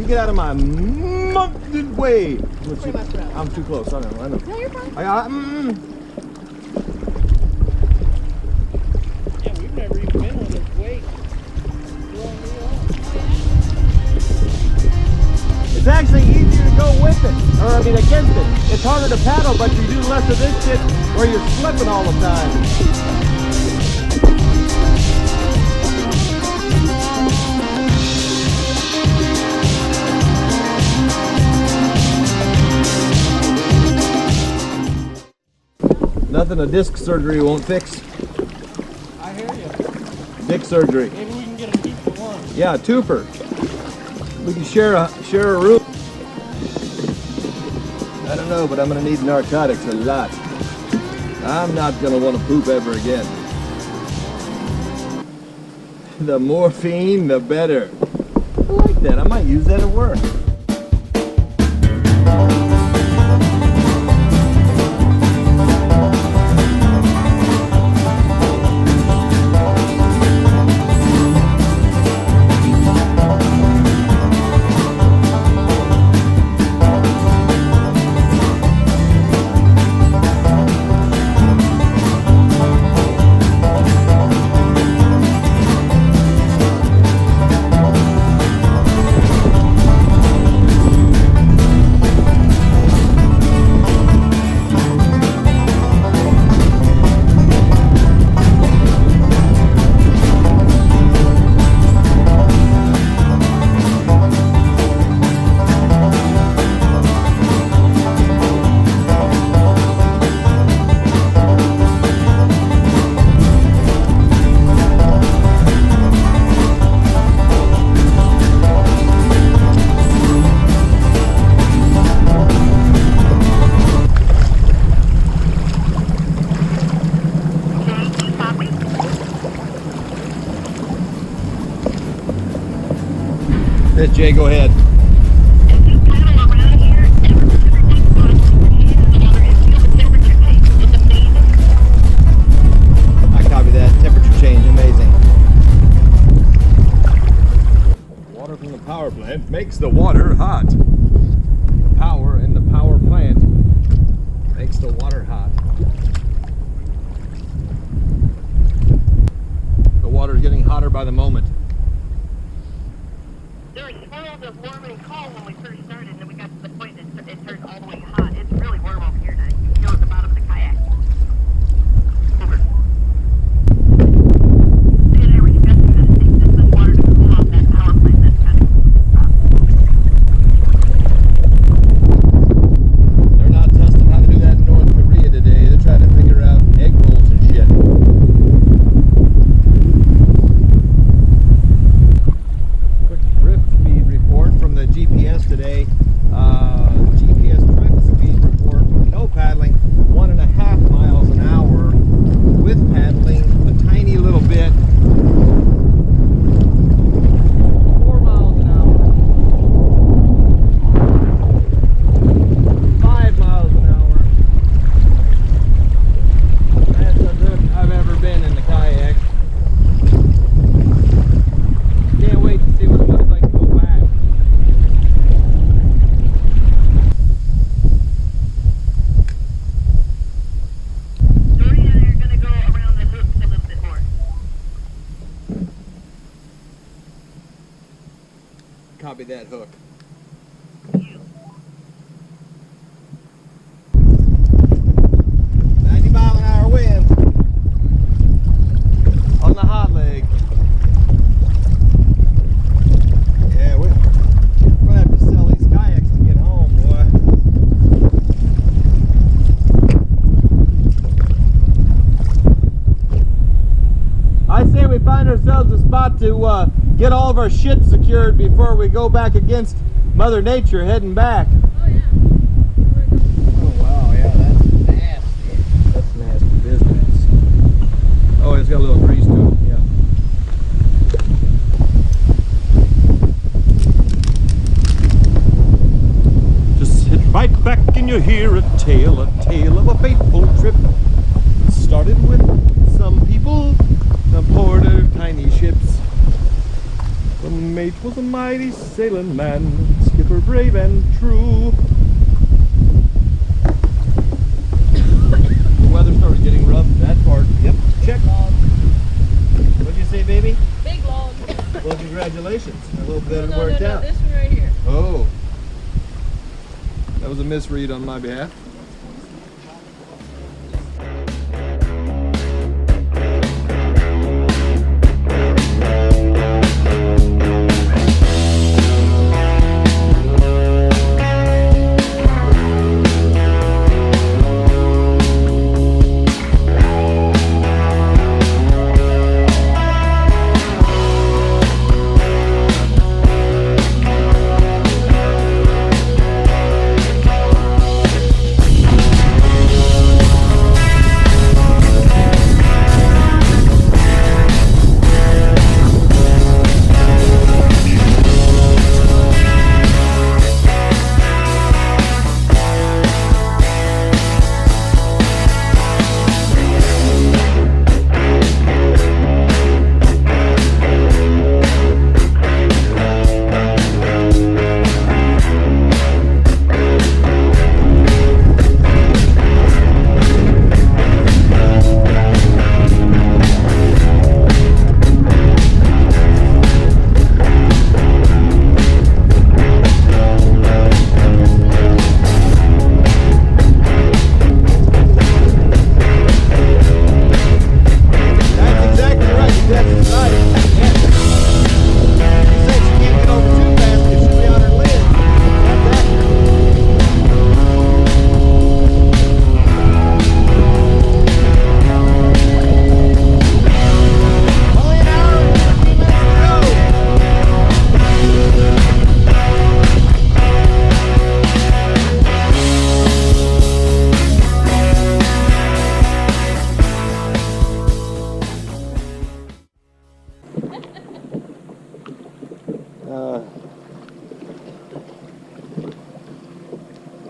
get out of my mountain way. I'm too close. I know. No, you're fine. Yeah, we've never even been on this weight. It's actually easier to go with it, or I mean against it. It's harder to paddle, but you do less of this shit where you're slipping all the time. Nothing a disc surgery won't fix. I hear you. Disc surgery. Maybe we can get a 2-for-1. Yeah, twofer. We can share a room. I don't know, but I'm gonna need narcotics a lot. I'm not gonna want to poop ever again. The morphine, the better. I like that. I might use that at work. Jay, go ahead. I copy that. Temperature change, amazing. Water from the power plant makes the water hot. The power in the power plant makes the water hot. The water is getting hotter by the moment. It was warm and cold when we first started, and then we got to the point that it turned all the way hot. It's really warm over here now. You can feel at the bottom of the kayak. Over. And I was discussing that it takes this much water to cool off that power plant. That's kind of cool. They're not testing how to do that in North Korea today. They're trying to figure out egg rolls and shit. From the GPS today, GPS traffic speed report, no paddling, 1.5 miles an hour, with paddling a tiny little bit, 4 miles an hour, 5 miles an hour. That's the best I've ever been in the kayak. Can't wait to see what it looks like to go back. Copy that hook. 90 mile an hour wind on the hot leg. Yeah, we're gonna have to sell these kayaks to get home, boy. I say we find ourselves a spot to get all of our shit secured before we go back against Mother Nature heading back. Oh, yeah. Oh, wow, yeah, that's nasty. That's nasty business. Oh, it's got a little grease to it, yeah. Just sit right back and you hear a tale of a fateful trip. It started with some people aboard their tiny ships. The mate was a mighty sailing man, skipper brave and true. The weather started getting rough, that part. Yep, check. What'd you say, baby? Big log. Well, congratulations. A little bit No, worked out. this one right here. Oh. That was a misread on my behalf.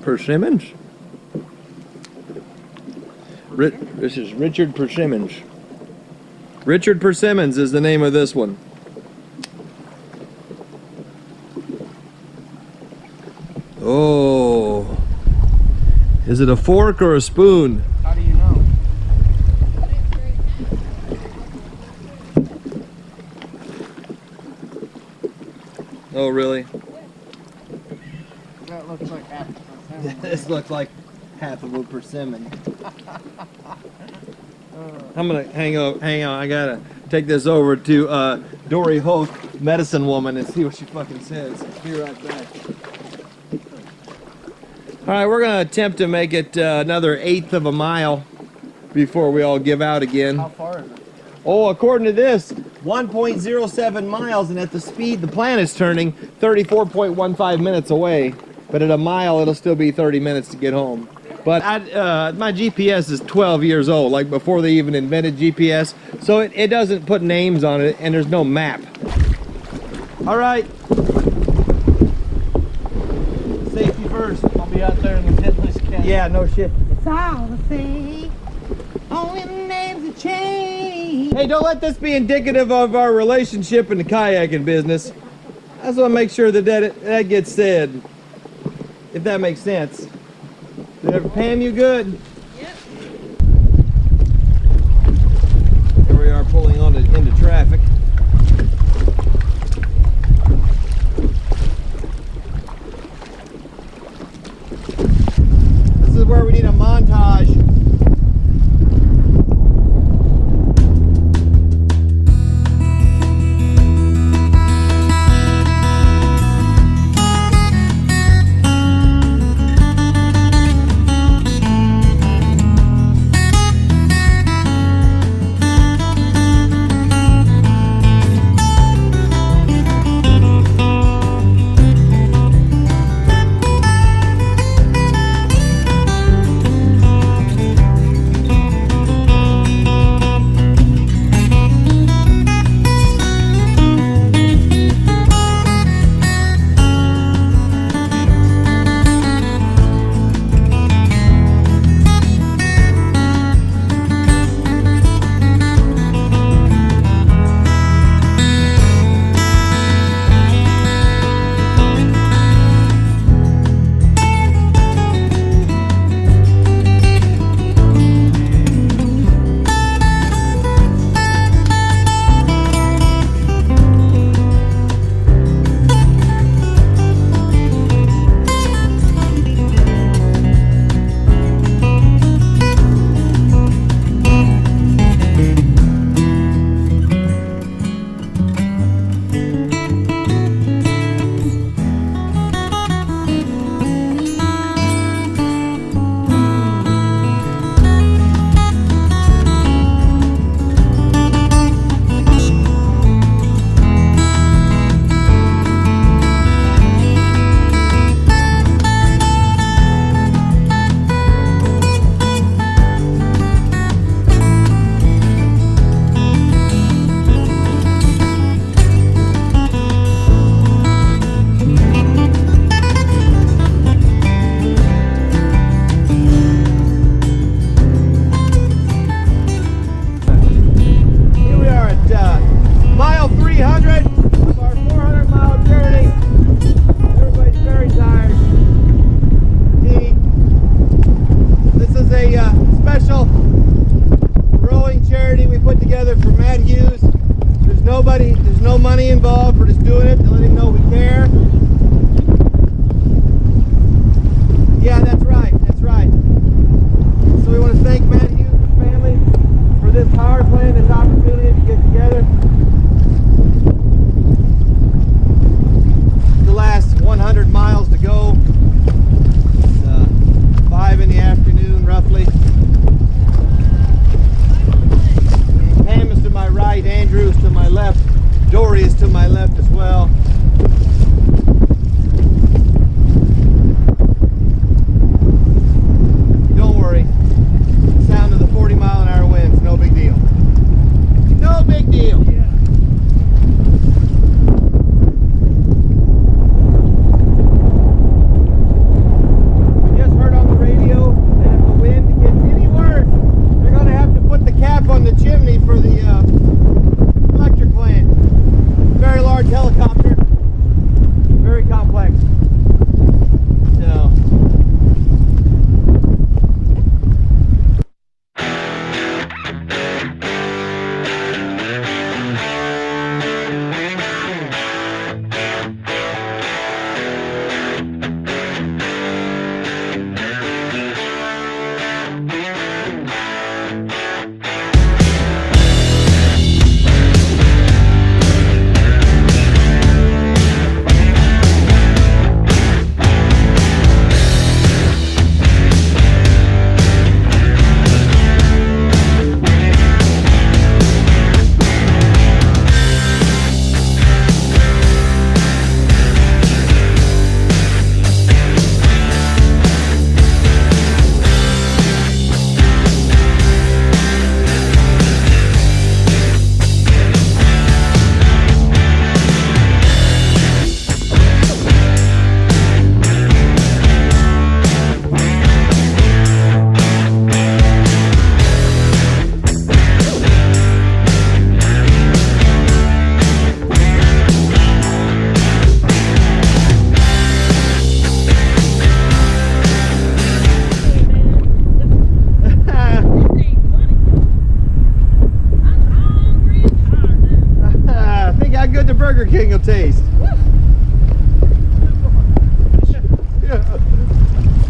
Persimmons? This is Richard Persimmons. Richard Persimmons is the name of this one. Oh. Is it a fork or a spoon? How do you know? Oh, really? That looks like half a persimmon. This looks like half of a persimmon. I'm gonna hang on. I gotta take this over to Dory Hoke, medicine woman, and see what she fucking says. Be right back. All right, we're gonna attempt to make it another 1/8 of a mile before we all give out again. How far is it? Oh, according to this, 1.07 miles, and at the speed the planet's turning, 34.15 minutes away. But at a mile, it'll still be 30 minutes to get home. But my GPS is 12 years old, like before they even invented GPS. So it doesn't put names on it, and there's no map. All right. Safety first. I'll be out there in the Tiddly's Cat. Yeah, no shit. It's all the same. Only the names have changed. Hey, don't let this be indicative of our relationship in the kayaking business. I just want to make sure that gets said, if that makes sense. Did Pam you good? Yep. Here we are pulling on into traffic. This is where we need a montage.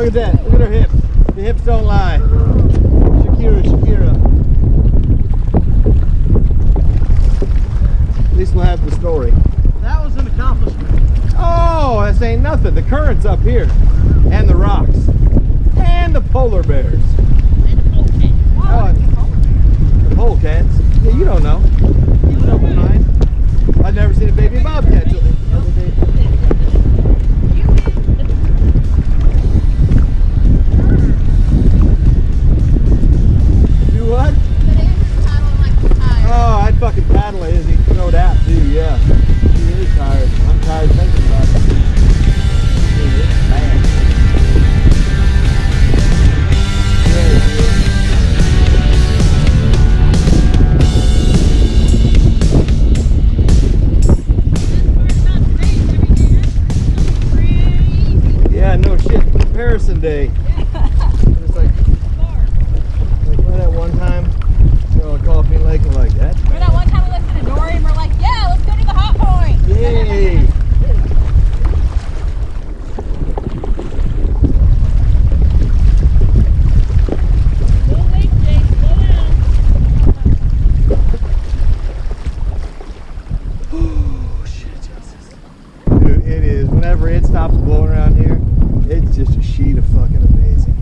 Look at that. Look at her hips. The hips don't lie. Shakira. At least we'll have the story. That was an accomplishment. Oh, this ain't nothing. The current's up here. And the rocks. And the polar bears. Oh, and the polecats. Yeah, you don't know. Keep an open mind. I've never seen a baby bobcat till the other day. Do what? Oh, I'd fucking paddle it, Izzy. No doubt, too, yeah. She is tired. I'm tired thinking about it. Dude, it's bad. Yeah, yeah, no shit. Comparison day. It's like that one time, you know, Coffee Lake and like that. Remember that one time we listened to Dory and we're like, yeah, let's go to the hot point. Yay! Slow lake, Jake, slow down. Oh shit, Jesus. Dude, it is. Whenever it stops blowing around here, it's just a sheet of fucking amazing.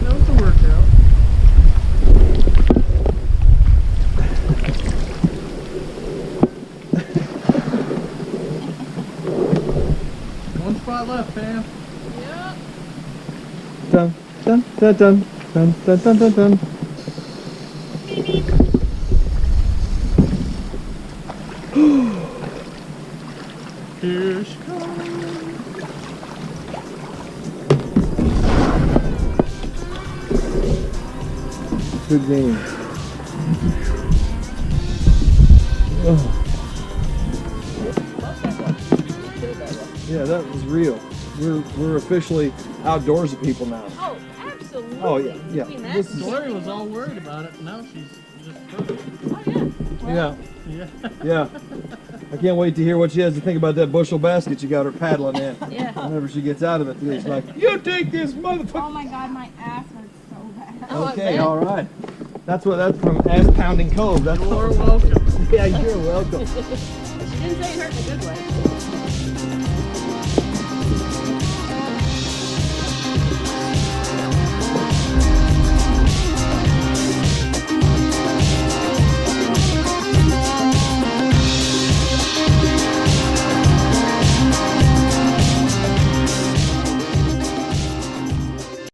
That was a workout. One spot left, Pam. Yep. Dun dun dun dun dun dun dun dun dun. Here she comes. Good game. Oh. Yeah, that was real. We're officially outdoorsy people now. Oh, absolutely. Oh yeah, yeah. I mean, This that's is, Dory was all worried about it. Now she's just perfect. oh, yeah. yeah, Yeah. yeah. I can't wait to hear what she has to think about that bushel basket you got her paddling in. Yeah. Whenever she gets out of it, she's like, "You take this, motherfucker." Oh my god, my ass hurts so bad. Okay, all right. That's from Ass Pounding Cove. That's You're welcome. Yeah, you're welcome. She didn't say it hurt in a good way.